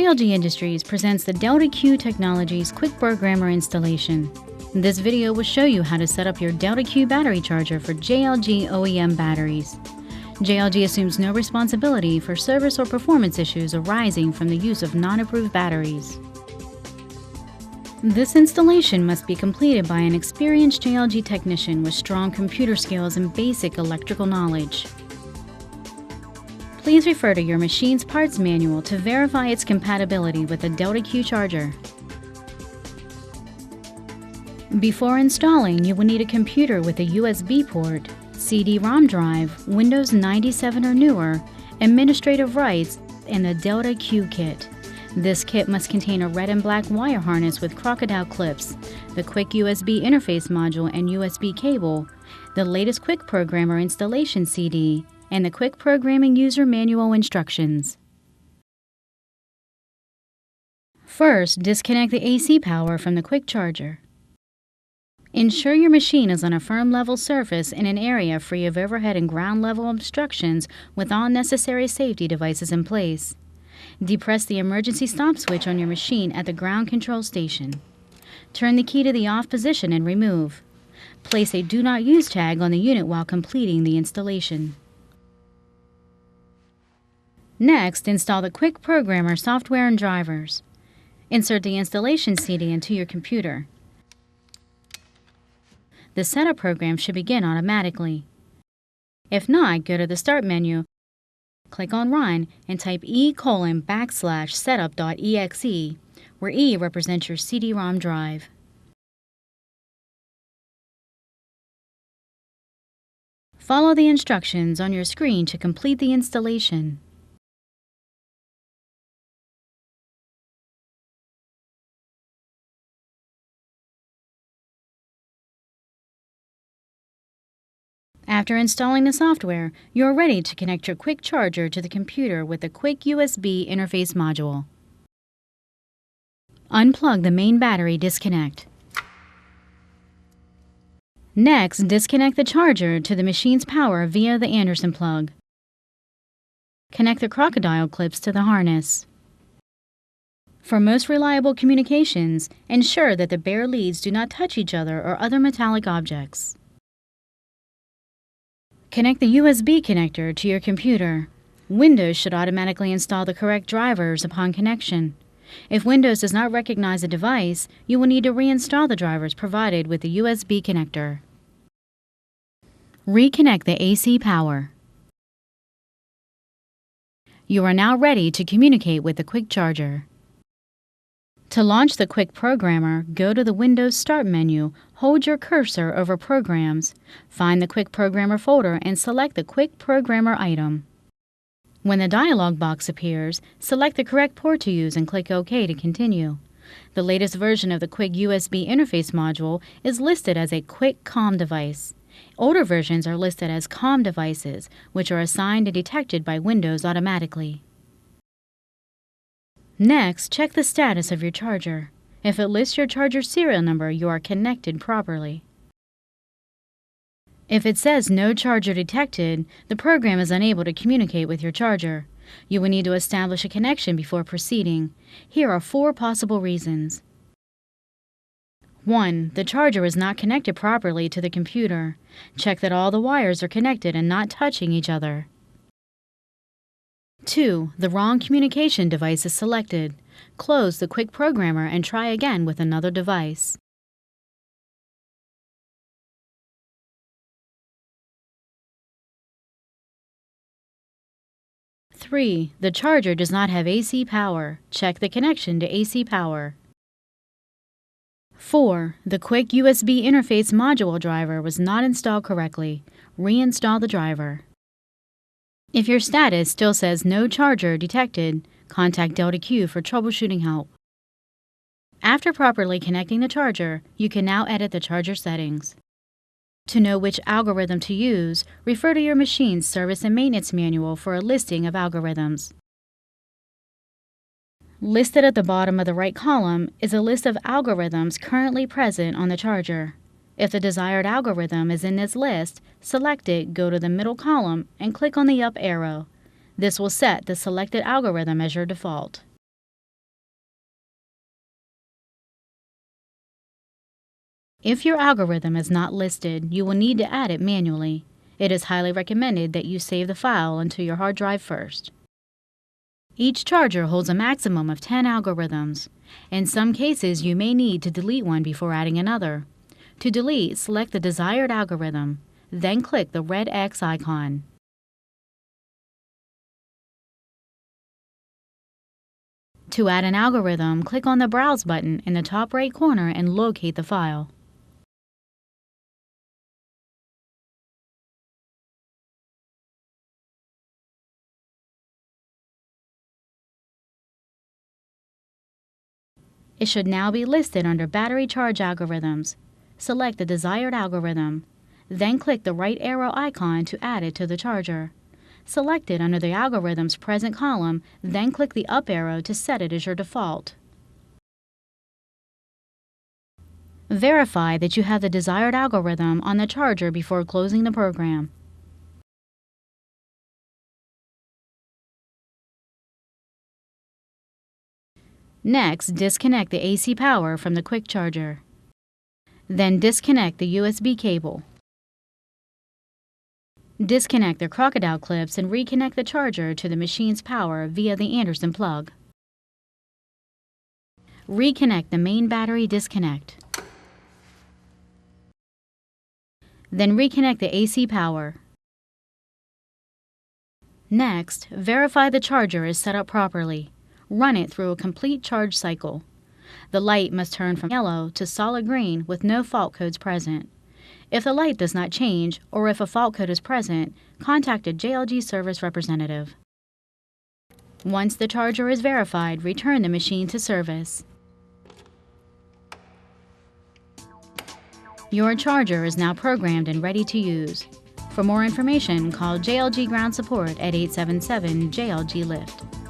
JLG Industries presents the Delta Q Technologies QuiQ Programmer installation. This video will show you how to set up your Delta Q battery charger for JLG OEM batteries. JLG assumes no responsibility for service or performance issues arising from the use of non-approved batteries. This installation must be completed by an experienced JLG technician with strong computer skills and basic electrical knowledge. Please refer to your machine's parts manual to verify its compatibility with the Delta Q charger. Before installing, you will need a computer with a USB port, CD-ROM drive, Windows 97 or newer, administrative rights, and the Delta Q kit. This kit must contain a red and black wire harness with crocodile clips, the QuiQ USB interface module and USB cable, the latest QuiQ Programmer installation CD, and the QuiQ Programming User Manual instructions. First, disconnect the AC power from the QuiQ charger. Ensure your machine is on a firm level surface in an area free of overhead and ground level obstructions with all necessary safety devices in place. Depress the emergency stop switch on your machine at the ground control station. Turn the key to the off position and remove. Place a Do Not Use tag on the unit while completing the installation. Next, install the QuiQ Programmer software and drivers. Insert the installation CD into your computer. The setup program should begin automatically. If not, go to the Start menu, click on Run, and type e:/setup.exe, where E represents your CD-ROM drive. Follow the instructions on your screen to complete the installation. After installing the software, you are ready to connect your QuiQ charger to the computer with the QuiQ USB interface module. Unplug the main battery disconnect. Next, disconnect the charger to the machine's power via the Anderson plug. Connect the crocodile clips to the harness. For most reliable communications, ensure that the bare leads do not touch each other or other metallic objects. Connect the USB connector to your computer. Windows should automatically install the correct drivers upon connection. If Windows does not recognize a device, you will need to reinstall the drivers provided with the USB connector. Reconnect the AC power. You are now ready to communicate with the QuiQ charger. To launch the QuiQ Programmer, go to the Windows Start menu, hold your cursor over Programs, find the QuiQ Programmer folder and select the QuiQ Programmer item. When the dialog box appears, select the correct port to use and click OK to continue. The latest version of the QuiQ USB interface module is listed as a QuiQ COM device. Older versions are listed as COM devices, which are assigned and detected by Windows automatically. Next, check the status of your charger. If it lists your charger serial number, you are connected properly. If it says no charger detected, the program is unable to communicate with your charger. You will need to establish a connection before proceeding. Here are 4 possible reasons. 1. The charger is not connected properly to the computer. Check that all the wires are connected and not touching each other. 2. The wrong communication device is selected. Close the QuiQ Programmer and try again with another device. 3. The charger does not have AC power. Check the connection to AC power. 4. The QuiQ USB interface module driver was not installed correctly. Reinstall the driver. If your status still says no charger detected, contact Delta Q for troubleshooting help. After properly connecting the charger, you can now edit the charger settings. To know which algorithm to use, refer to your machine's service and maintenance manual for a listing of algorithms. Listed at the bottom of the right column is a list of algorithms currently present on the charger. If the desired algorithm is in this list, select it, go to the middle column, and click on the up arrow. This will set the selected algorithm as your default. If your algorithm is not listed, you will need to add it manually. It is highly recommended that you save the file onto your hard drive first. Each charger holds a maximum of 10 algorithms. In some cases, you may need to delete one before adding another. To delete, select the desired algorithm, then click the red X icon. To add an algorithm, click on the Browse button in the top right corner and locate the file. It should now be listed under Battery Charge Algorithms. Select the desired algorithm, then click the right arrow icon to add it to the charger. Select it under the algorithm's present column, then click the up arrow to set it as your default. Verify that you have the desired algorithm on the charger before closing the program. Next, disconnect the AC power from the Quick Charger. Then disconnect the USB cable. Disconnect the crocodile clips and reconnect the charger to the machine's power via the Anderson plug. Reconnect the main battery disconnect. Then reconnect the AC power. Next, verify the charger is set up properly. Run it through a complete charge cycle. The light must turn from yellow to solid green with no fault codes present. If the light does not change, or if a fault code is present, contact a JLG service representative. Once the charger is verified, return the machine to service. Your charger is now programmed and ready to use. For more information, call JLG Ground Support at 877-JLG-LIFT.